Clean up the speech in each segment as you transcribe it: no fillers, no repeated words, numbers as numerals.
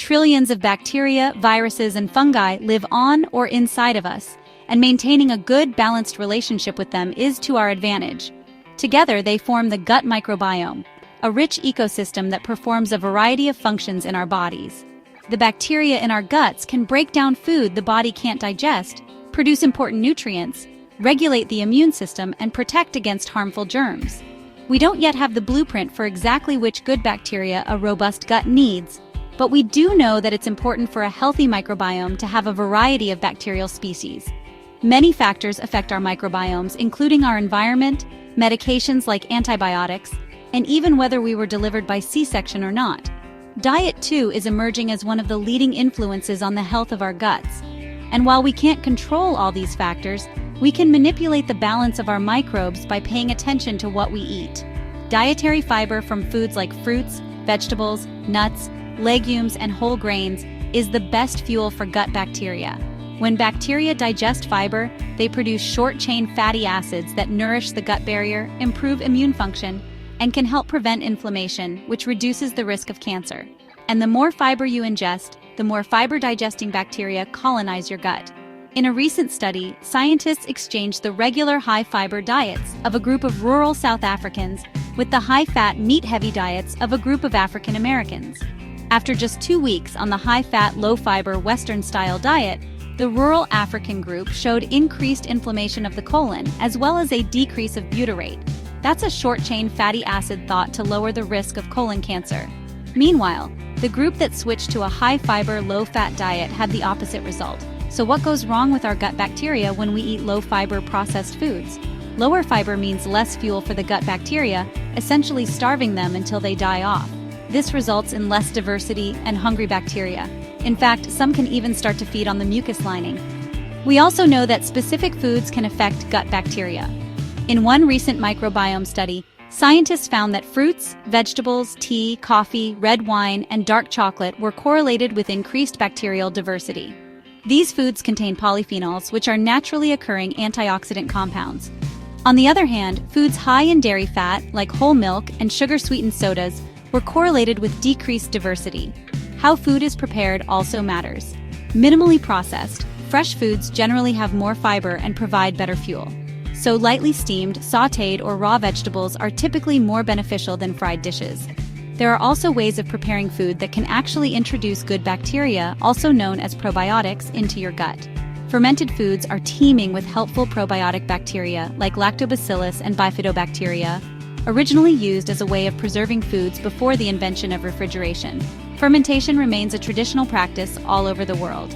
Trillions of bacteria, viruses, and fungi live on or inside of us, and maintaining a good, balanced relationship with them is to our advantage. Together, they form the gut microbiome, a rich ecosystem that performs a variety of functions in our bodies. The bacteria in our guts can break down food the body can't digest, produce important nutrients, regulate the immune system, and protect against harmful germs. We don't yet have the blueprint for exactly which good bacteria a robust gut needs, but we do know that it's important for a healthy microbiome to have a variety of bacterial species. Many factors affect our microbiomes, including our environment, medications like antibiotics, and even whether we were delivered by C-section or not. Diet, too, is emerging as one of the leading influences on the health of our guts. And while we can't control all these factors, we can manipulate the balance of our microbes by paying attention to what we eat. Dietary fiber from foods like fruits, vegetables, nuts, legumes, and whole grains is the best fuel for gut bacteria. When bacteria digest fiber, they produce short-chain fatty acids that nourish the gut barrier, improve immune function, and can help prevent inflammation, which reduces the risk of cancer. And the more fiber you ingest, the more fiber-digesting bacteria colonize your gut. In a recent study, scientists exchanged the regular high-fiber diets of a group of rural South Africans with the high-fat, meat-heavy diets of a group of African Americans. After just 2 weeks on the high-fat, low-fiber Western-style diet, the rural African group showed increased inflammation of the colon as well as a decrease of butyrate. That's a short-chain fatty acid thought to lower the risk of colon cancer. Meanwhile, the group that switched to a high-fiber, low-fat diet had the opposite result. So what goes wrong with our gut bacteria when we eat low-fiber processed foods? Lower fiber means less fuel for the gut bacteria, essentially starving them until they die off. This results in less diversity and hungry bacteria. In fact, some can even start to feed on the mucus lining. We also know that specific foods can affect gut bacteria. In one recent microbiome study, scientists found that fruits, vegetables, tea, coffee, red wine, and dark chocolate were correlated with increased bacterial diversity. These foods contain polyphenols, which are naturally occurring antioxidant compounds. On the other hand, foods high in dairy fat, like whole milk and sugar-sweetened sodas, were correlated with decreased diversity. How food is prepared also matters. Minimally processed, fresh foods generally have more fiber and provide better fuel. So lightly steamed, sautéed, or raw vegetables are typically more beneficial than fried dishes. There are also ways of preparing food that can actually introduce good bacteria, also known as probiotics, into your gut. Fermented foods are teeming with helpful probiotic bacteria like lactobacillus and bifidobacteria, originally used as a way of preserving foods before the invention of refrigeration. Fermentation remains a traditional practice all over the world.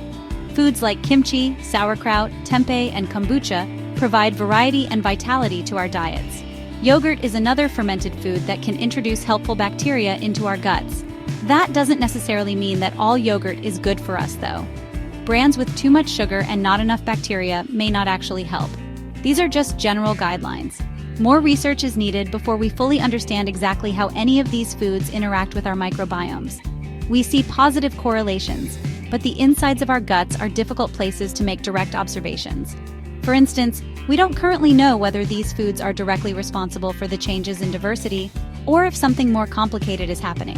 Foods like kimchi, sauerkraut, tempeh, and kombucha provide variety and vitality to our diets. Yogurt is another fermented food that can introduce helpful bacteria into our guts. That doesn't necessarily mean that all yogurt is good for us, though. Brands with too much sugar and not enough bacteria may not actually help. These are just general guidelines. More research is needed before we fully understand exactly how any of these foods interact with our microbiomes. We see positive correlations, but the insides of our guts are difficult places to make direct observations. For instance, we don't currently know whether these foods are directly responsible for the changes in diversity, or if something more complicated is happening.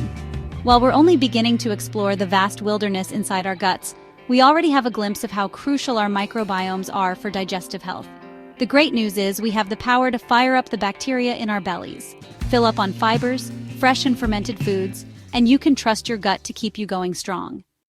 While we're only beginning to explore the vast wilderness inside our guts, we already have a glimpse of how crucial our microbiomes are for digestive health. The great news is we have the power to fire up the bacteria in our bellies, fill up on fibers, fresh and fermented foods, and you can trust your gut to keep you going strong.